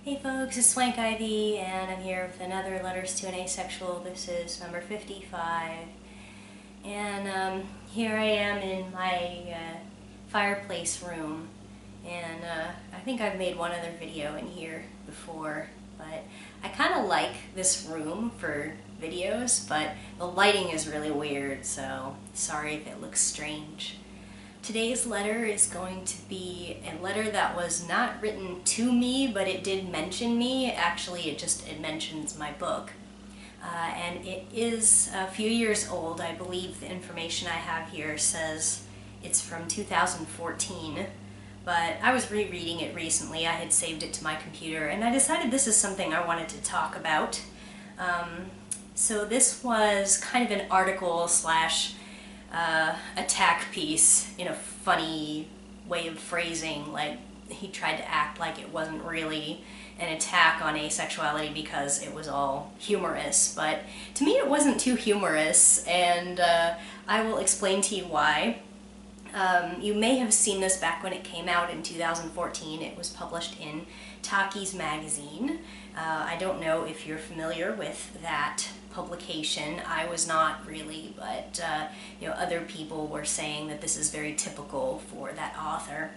Hey folks, it's Swank Ivy, and I'm here with another Letters to an Asexual. This is number 55. And here I am in my fireplace room, and I think I've made one other video in here before, but I kind of like this room for videos, but the lighting is really weird, so sorry if it looks strange. Today's letter is going to be a letter that was not written to me, but it did mention me. Actually, it mentions my book. And it is a few years old. I believe the information I have here says it's from 2014. But I was rereading it recently. I had saved it to my computer, and I decided this is something I wanted to talk about. So this was kind of an article slash attack piece in a funny way of phrasing. Like, he tried to act like it wasn't really an attack on asexuality because it was all humorous, but to me it wasn't too humorous, and I will explain to you why. You may have seen this back when it came out in 2014. It was published in Taki's magazine. I don't know if you're familiar with that publication. I was not really, but other people were saying that this is very typical for that author.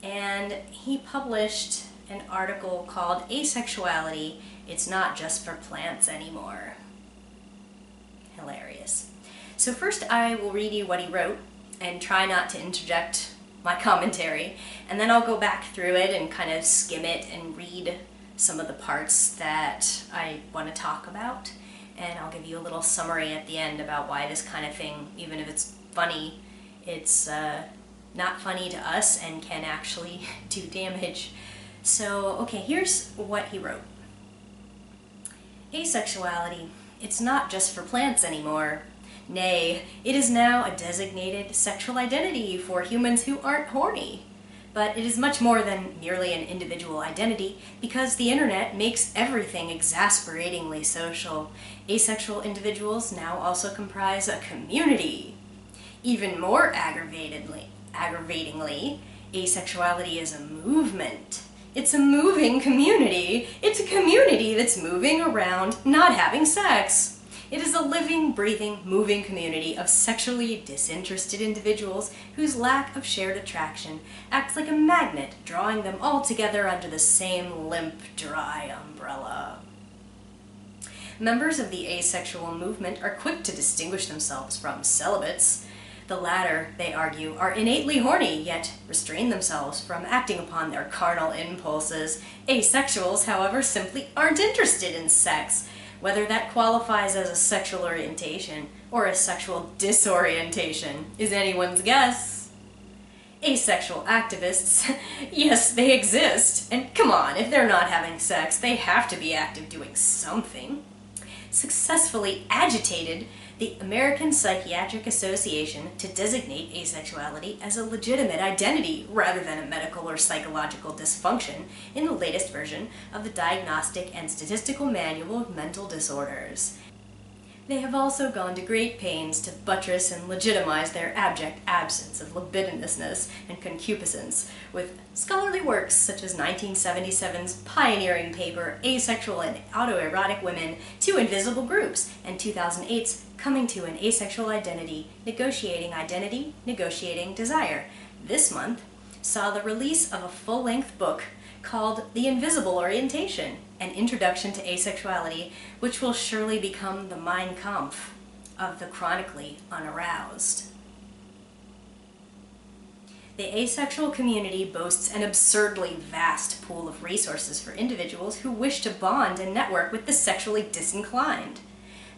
And he published an article called Asexuality, It's Not Just for Plants Anymore. Hilarious. So first I will read you what he wrote and try not to interject my commentary, and then I'll go back through it and kind of skim it and read some of the parts that I want to talk about, and I'll give you a little summary at the end about why this kind of thing, even if it's funny, it's not funny to us and can actually do damage. So, okay, here's what he wrote. Asexuality, it's not just for plants anymore. Nay, it is now a designated sexual identity for humans who aren't horny. But it is much more than merely an individual identity, because the internet makes everything exasperatingly social. Asexual individuals now also comprise a community. Even more aggravatingly, asexuality is a movement. It's a moving community. It's a community that's moving around, not having sex. It is a living, breathing, moving community of sexually disinterested individuals whose lack of shared attraction acts like a magnet, drawing them all together under the same limp, dry umbrella. Members of the asexual movement are quick to distinguish themselves from celibates. The latter, they argue, are innately horny, yet restrain themselves from acting upon their carnal impulses. Asexuals, however, simply aren't interested in sex, whether that qualifies as a sexual orientation or a sexual disorientation is anyone's guess. Asexual activists, yes, they exist, and come on, if they're not having sex, they have to be active doing something. Successfully agitated the American Psychiatric Association to designate asexuality as a legitimate identity rather than a medical or psychological dysfunction in the latest version of the Diagnostic and Statistical Manual of Mental Disorders. They have also gone to great pains to buttress and legitimize their abject absence of libidinousness and concupiscence with scholarly works such as 1977's pioneering paper Asexual and Autoerotic Women, Two Invisible Groups, and 2008's Coming to an Asexual Identity, Negotiating Desire. This month saw the release of a full-length book called The Invisible Orientation, An Introduction to Asexuality, which will surely become the Mein Kampf of the chronically unaroused. The asexual community boasts an absurdly vast pool of resources for individuals who wish to bond and network with the sexually disinclined.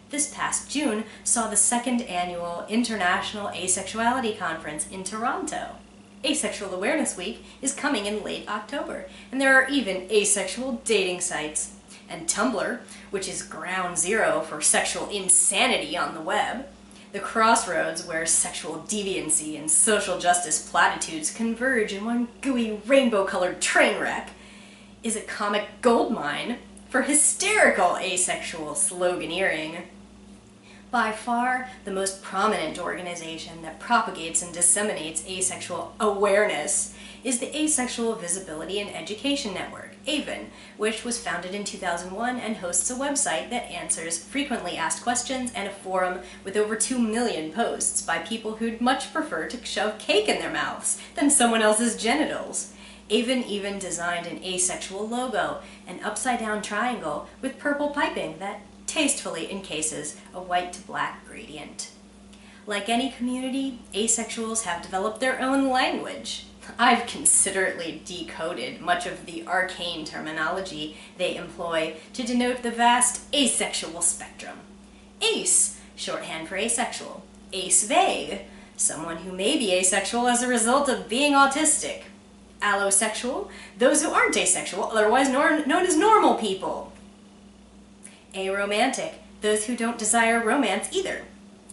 This past June saw the second annual International Asexuality Conference in Toronto. Asexual Awareness Week is coming in late October, and there are even asexual dating sites. And Tumblr, which is ground zero for sexual insanity on the web, the crossroads where sexual deviancy and social justice platitudes converge in one gooey rainbow-colored train wreck, is a comic goldmine for hysterical asexual sloganeering. By far the most prominent organization that propagates and disseminates asexual awareness is the Asexual Visibility and Education Network, AVEN, which was founded in 2001 and hosts a website that answers frequently asked questions and a forum with over 2 million posts by people who'd much prefer to shove cake in their mouths than someone else's genitals. AVEN even designed an asexual logo, an upside-down triangle with purple piping that tastefully encases a white to black gradient. Like any community, asexuals have developed their own language. I've considerately decoded much of the arcane terminology they employ to denote the vast asexual spectrum. Ace, shorthand for asexual. Ace vague, someone who may be asexual as a result of being autistic. Allosexual, those who aren't asexual, otherwise known as normal people. Aromantic, those who don't desire romance either.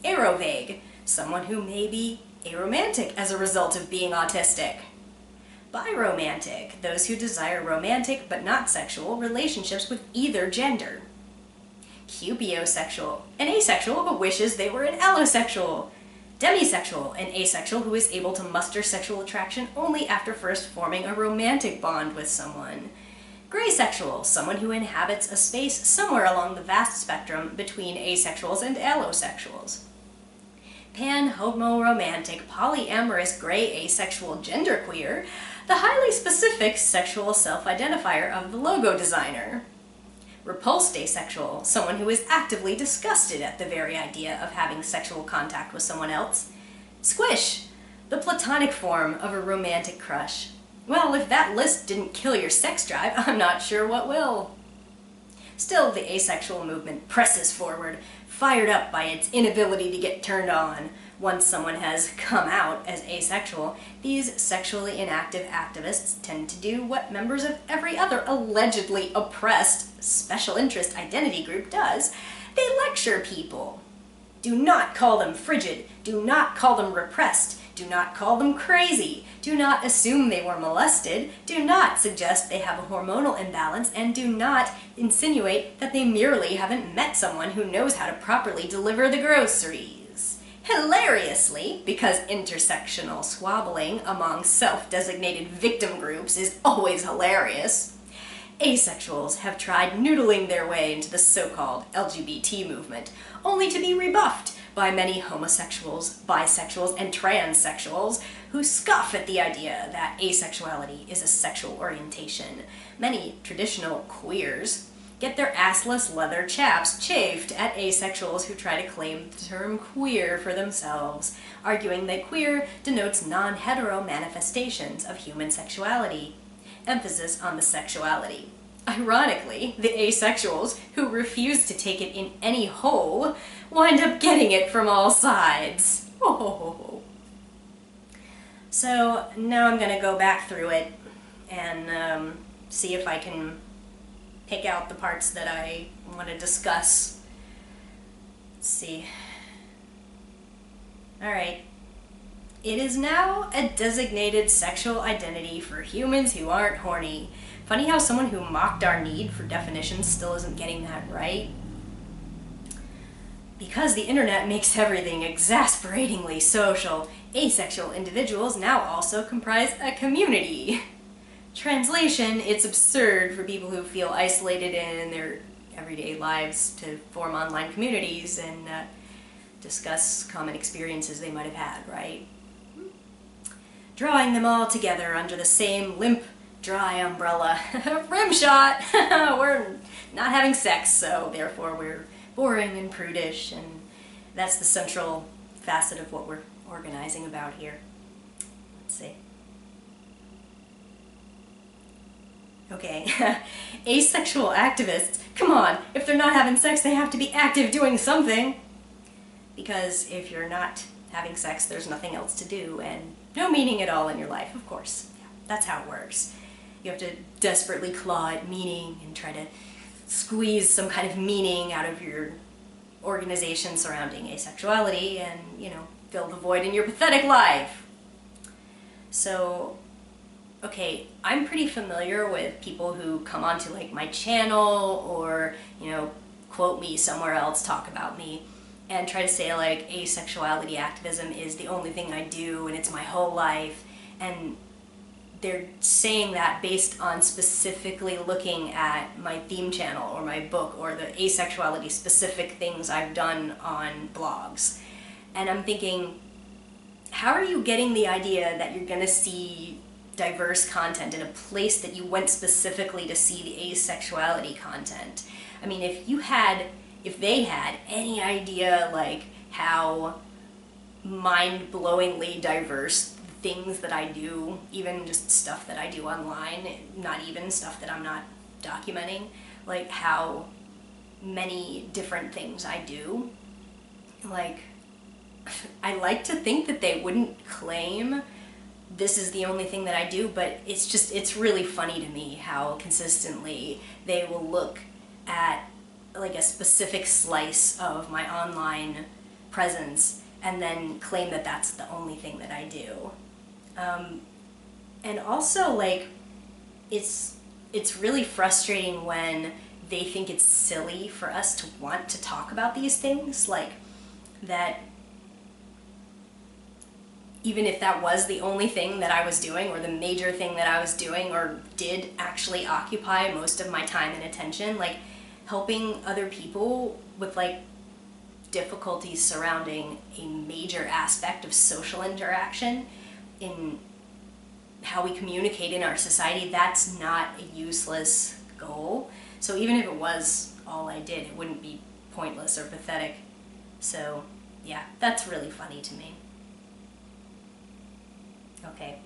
Arovague, someone who may be aromantic as a result of being autistic. Biromantic, those who desire romantic but not sexual relationships with either gender. Cupiosexual, an asexual who wishes they were an allosexual. Demisexual, an asexual who is able to muster sexual attraction only after first forming a romantic bond with someone. Graysexual, someone who inhabits a space somewhere along the vast spectrum between asexuals and allosexuals. Pan-homo-romantic, polyamorous, gray asexual genderqueer, the highly specific sexual self-identifier of the logo designer. Repulsed asexual, someone who is actively disgusted at the very idea of having sexual contact with someone else. Squish, the platonic form of a romantic crush. Well, if that list didn't kill your sex drive, I'm not sure what will. Still, the asexual movement presses forward, fired up by its inability to get turned on. Once someone has come out as asexual, these sexually inactive activists tend to do what members of every other allegedly oppressed special interest identity group does. They lecture people. Do not call them frigid. Do not call them repressed. Do not call them crazy. Do not assume they were molested. Do not suggest they have a hormonal imbalance, and do not insinuate that they merely haven't met someone who knows how to properly deliver the groceries. Hilariously, because intersectional squabbling among self-designated victim groups is always hilarious, asexuals have tried noodling their way into the so-called LGBT movement, only to be rebuffed by many homosexuals, bisexuals, and transsexuals who scoff at the idea that asexuality is a sexual orientation. Many traditional queers get their assless leather chaps chafed at asexuals who try to claim the term queer for themselves, arguing that queer denotes non-hetero manifestations of human sexuality. Emphasis on the sexuality. Ironically, the asexuals, who refuse to take it in any whole, wind up getting it from all sides. Oh. So now I'm going to go back through it and see if I can pick out the parts that I want to discuss. Let's see. Alright. It is now a designated sexual identity for humans who aren't horny. Funny how someone who mocked our need for definitions still isn't getting that right. Because the internet makes everything exasperatingly social, asexual individuals now also comprise a community. Translation, it's absurd for people who feel isolated in their everyday lives to form online communities and discuss common experiences they might have had, right? Drawing them all together under the same limp, dry umbrella. Rim shot! We're not having sex, so therefore we're boring and prudish, and that's the central facet of what we're organizing about here. Let's see. Okay, asexual activists, come on, if they're not having sex, they have to be active doing something. Because if you're not having sex, there's nothing else to do, and no meaning at all in your life, of course. Yeah, that's how it works. You have to desperately claw at meaning and try to squeeze some kind of meaning out of your organization surrounding asexuality and, you know, fill the void in your pathetic life. So, okay, I'm pretty familiar with people who come onto like my channel or, you know, quote me somewhere else, talk about me, and try to say like asexuality activism is the only thing I do and it's my whole life. And they're saying that based on specifically looking at my theme channel or my book or the asexuality specific things I've done on blogs. And I'm thinking, how are you getting the idea that you're going to see diverse content in a place that you went specifically to see the asexuality content? I mean, if they had any idea like how mind-blowingly diverse things that I do, even just stuff that I do online, not even stuff that I'm not documenting, like how many different things I do, like, I like to think that they wouldn't claim this is the only thing that I do, but it's really funny to me how consistently they will look at like a specific slice of my online presence and then claim that that's the only thing that I do. And also, like, it's really frustrating when they think it's silly for us to want to talk about these things, like that even if that was the only thing that I was doing or the major thing that I was doing or did actually occupy most of my time and attention, like helping other people with like difficulties surrounding a major aspect of social interaction in how we communicate in our society, that's not a useless goal. So even if it was all I did, it wouldn't be pointless or pathetic. So yeah, that's really funny to me. Okay.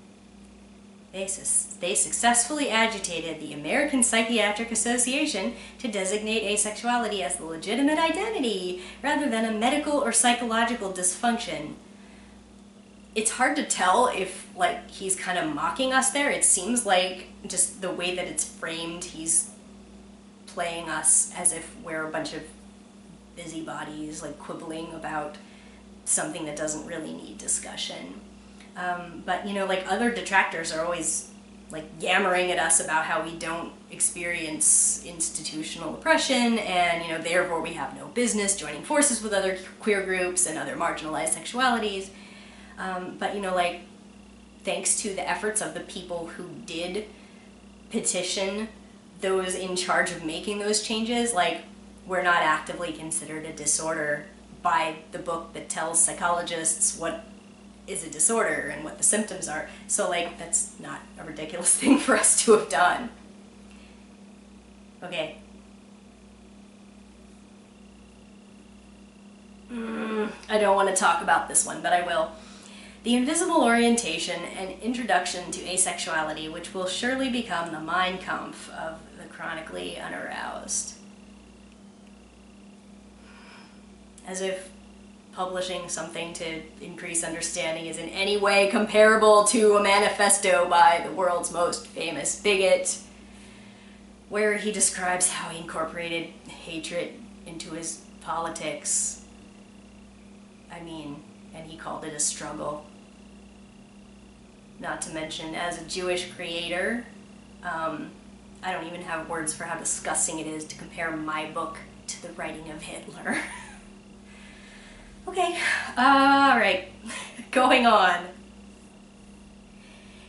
They successfully agitated the American Psychiatric Association to designate asexuality as the legitimate identity rather than a medical or psychological dysfunction. It's hard to tell if, like, he's kind of mocking us there. It seems like just the way that it's framed, he's playing us as if we're a bunch of busybodies, like, quibbling about something that doesn't really need discussion. But, you know, like, other detractors are always, like, yammering at us about how we don't experience institutional oppression and, you know, therefore we have no business joining forces with other queer groups and other marginalized sexualities. But, you know, like, thanks to the efforts of the people who did petition those in charge of making those changes, like, we're not actively considered a disorder by the book that tells psychologists what is a disorder and what the symptoms are. So, like, that's not a ridiculous thing for us to have done. Okay. I don't want to talk about this one, but I will. The Invisible Orientation, an Introduction to Asexuality, which will surely become the Mein Kampf of the chronically unaroused. As if publishing something to increase understanding is in any way comparable to a manifesto by the world's most famous bigot, where he describes how he incorporated hatred into his politics. I mean, and he called it a struggle. Not to mention, as a Jewish creator, I don't even have words for how disgusting it is to compare my book to the writing of Hitler. Okay, alright, going on.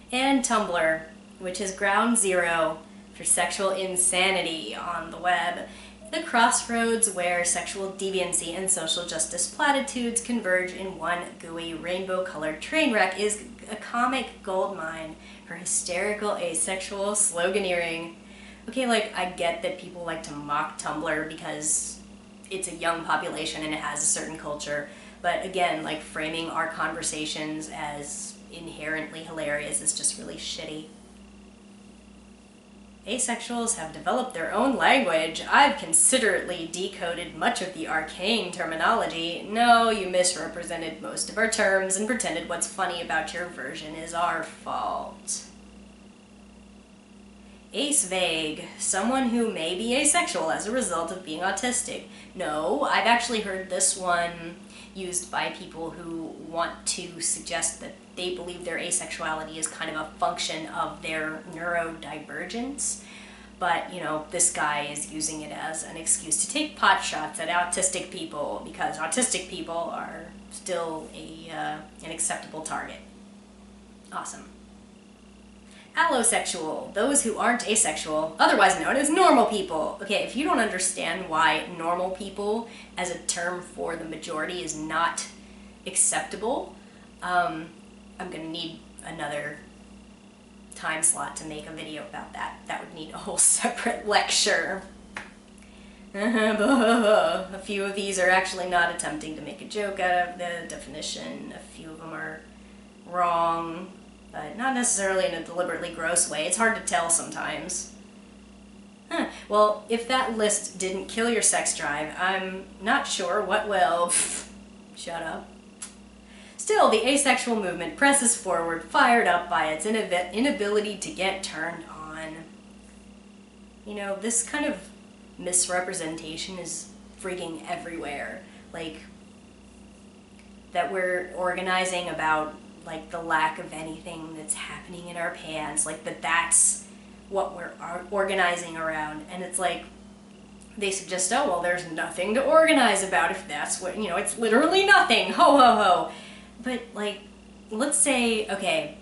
And Tumblr, which is ground zero for sexual insanity on the web, the crossroads where sexual deviancy and social justice platitudes converge in one gooey, rainbow-colored train wreck, is a comic goldmine for hysterical asexual sloganeering. Okay, like, I get that people like to mock Tumblr because it's a young population and it has a certain culture, but again, like, framing our conversations as inherently hilarious is just really shitty. Asexuals have developed their own language. I've considerately decoded much of the arcane terminology. No, you misrepresented most of our terms and pretended what's funny about your version is our fault. Ace vague, someone who may be asexual as a result of being autistic. No, I've actually heard this one used by people who want to suggest that they believe their asexuality is kind of a function of their neurodivergence. But, you know, this guy is using it as an excuse to take pot shots at autistic people because autistic people are still an acceptable target. Awesome. Allosexual, those who aren't asexual, otherwise known as normal people. Okay, if you don't understand why normal people as a term for the majority is not acceptable, I'm gonna need another time slot to make a video about that. That would need a whole separate lecture. A few of these are actually not attempting to make a joke out of the definition. A few of them are wrong, but not necessarily in a deliberately gross way. It's hard to tell sometimes. Well, if that list didn't kill your sex drive, I'm not sure what will. Shut up. Still, the asexual movement presses forward, fired up by its inability to get turned on. You know, this kind of misrepresentation is freaking everywhere. Like, that we're organizing about, like, the lack of anything that's happening in our pants, like, that's what we're organizing around. And it's like, they suggest, oh, well, there's nothing to organize about if that's what, you know, it's literally nothing, ho ho ho. But, like, let's say, okay,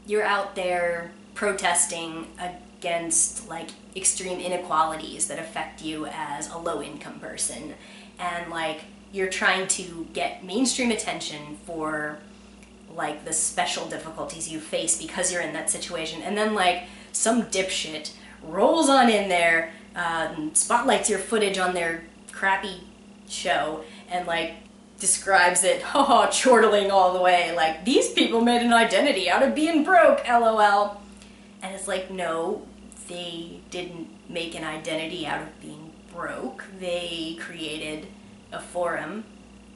you're out there protesting against, like, extreme inequalities that affect you as a low-income person, and, like, you're trying to get mainstream attention for, like, the special difficulties you face because you're in that situation, and then, like, some dipshit rolls on in there, spotlights your footage on their crappy show, and, like, describes it, chortling all the way, like, these people made an identity out of being broke, LOL. And it's like, no, they didn't make an identity out of being broke. They created a forum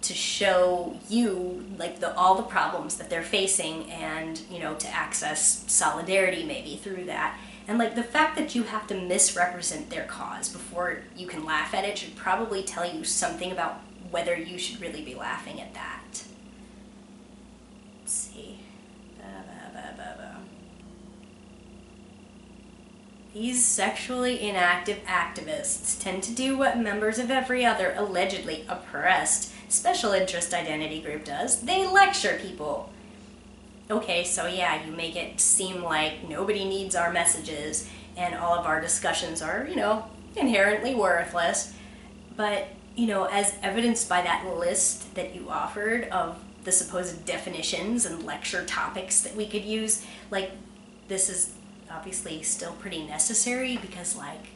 to show you, like, all the problems that they're facing, and, you know, to access solidarity maybe through that. And, like, the fact that you have to misrepresent their cause before you can laugh at it should probably tell you something about whether you should really be laughing at that. Let's see. These sexually inactive activists tend to do what members of every other allegedly oppressed special interest identity group does. They lecture people. Okay, so yeah, you make it seem like nobody needs our messages and all of our discussions are, you know, inherently worthless. But, you know, as evidenced by that list that you offered of the supposed definitions and lecture topics that we could use, like, this is obviously still pretty necessary because, like,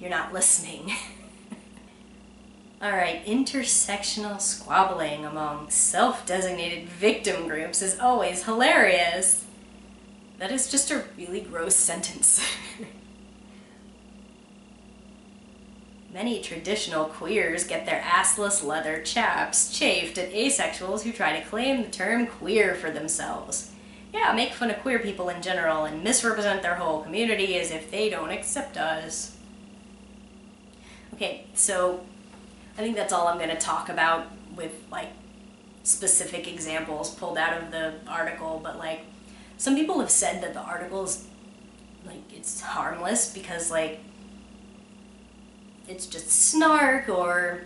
you're not listening. Alright, intersectional squabbling among self-designated victim groups is always hilarious. That is just a really gross sentence. Many traditional queers get their assless leather chaps chafed at asexuals who try to claim the term queer for themselves. Yeah, make fun of queer people in general and misrepresent their whole community as if they don't accept us. Okay, so I think that's all I'm going to talk about with, like, specific examples pulled out of the article, but, like, some people have said that the article's, like, it's harmless because, like, it's just snark, or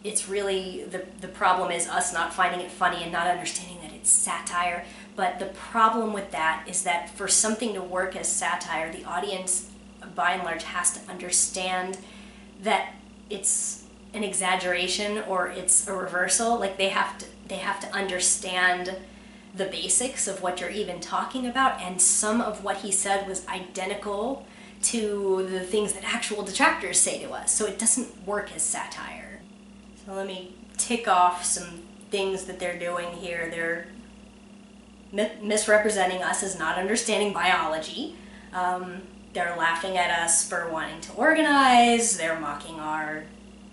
it's really, the problem is us not finding it funny and not understanding that it's satire. But the problem with that is that for something to work as satire, the audience, by and large, has to understand that it's an exaggeration or it's a reversal. Like, they have to understand the basics of what you're even talking about, and some of what he said was identical to the things that actual detractors say to us, so it doesn't work as satire. So let me tick off some things that they're doing here. They're misrepresenting us as not understanding biology. They're laughing at us for wanting to organize. They're mocking our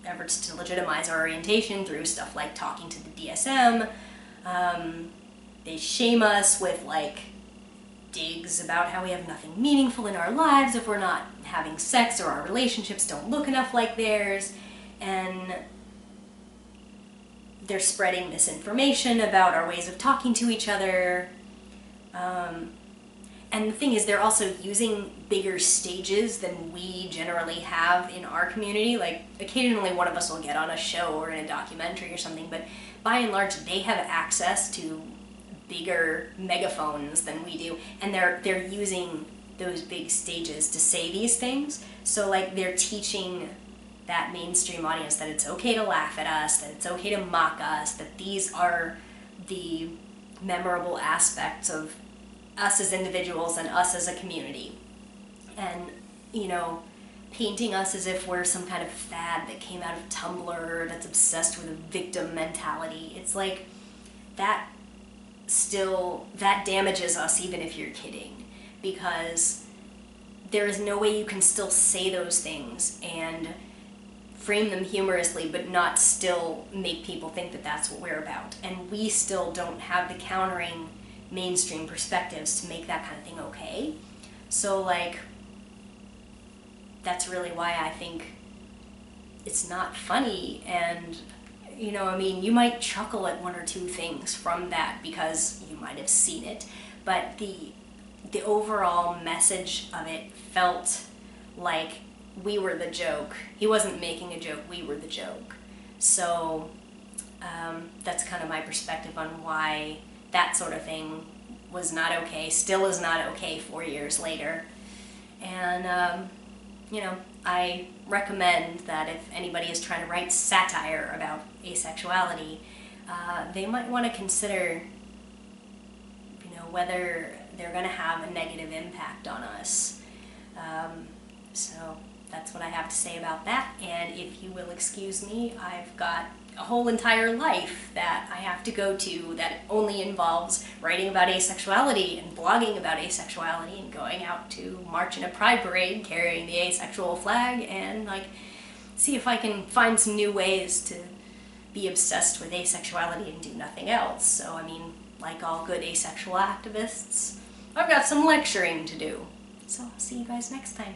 efforts to legitimize our orientation through stuff like talking to the DSM. They shame us with, like, digs about how we have nothing meaningful in our lives if we're not having sex, or our relationships don't look enough like theirs, and they're spreading misinformation about our ways of talking to each other. And the thing is, they're also using bigger stages than we generally have in our community. Like, occasionally one of us will get on a show or in a documentary or something, but by and large they have access to bigger megaphones than we do, and they're using those big stages to say these things. So like they're teaching that mainstream audience that it's okay to laugh at us, that it's okay to mock us, that these are the memorable aspects of us as individuals and us as a community. And, you know, painting us as if we're some kind of fad that came out of Tumblr that's obsessed with a victim mentality. It's like that damages us even if you're kidding, because there is no way you can still say those things and frame them humorously but not still make people think that that's what we're about. And we still don't have the countering mainstream perspectives to make that kind of thing okay. So like, that's really why I think it's not funny. And you know, I mean, you might chuckle at one or two things from that because you might have seen it, but the overall message of it felt like we were the joke. He wasn't making a joke, we were the joke. So that's kind of my perspective on why that sort of thing was not okay, still is not okay 4 years later. And you know, I recommend that if anybody is trying to write satire about asexuality, they might want to consider, you know, whether they're going to have a negative impact on us. So that's what I have to say about that. And if you will excuse me, I've got a whole entire life that I have to go to that only involves writing about asexuality and blogging about asexuality and going out to march in a pride parade carrying the asexual flag and like see if I can find some new ways to be obsessed with asexuality and do nothing else. So I mean, like all good asexual activists, I've got some lecturing to do. So I'll see you guys next time.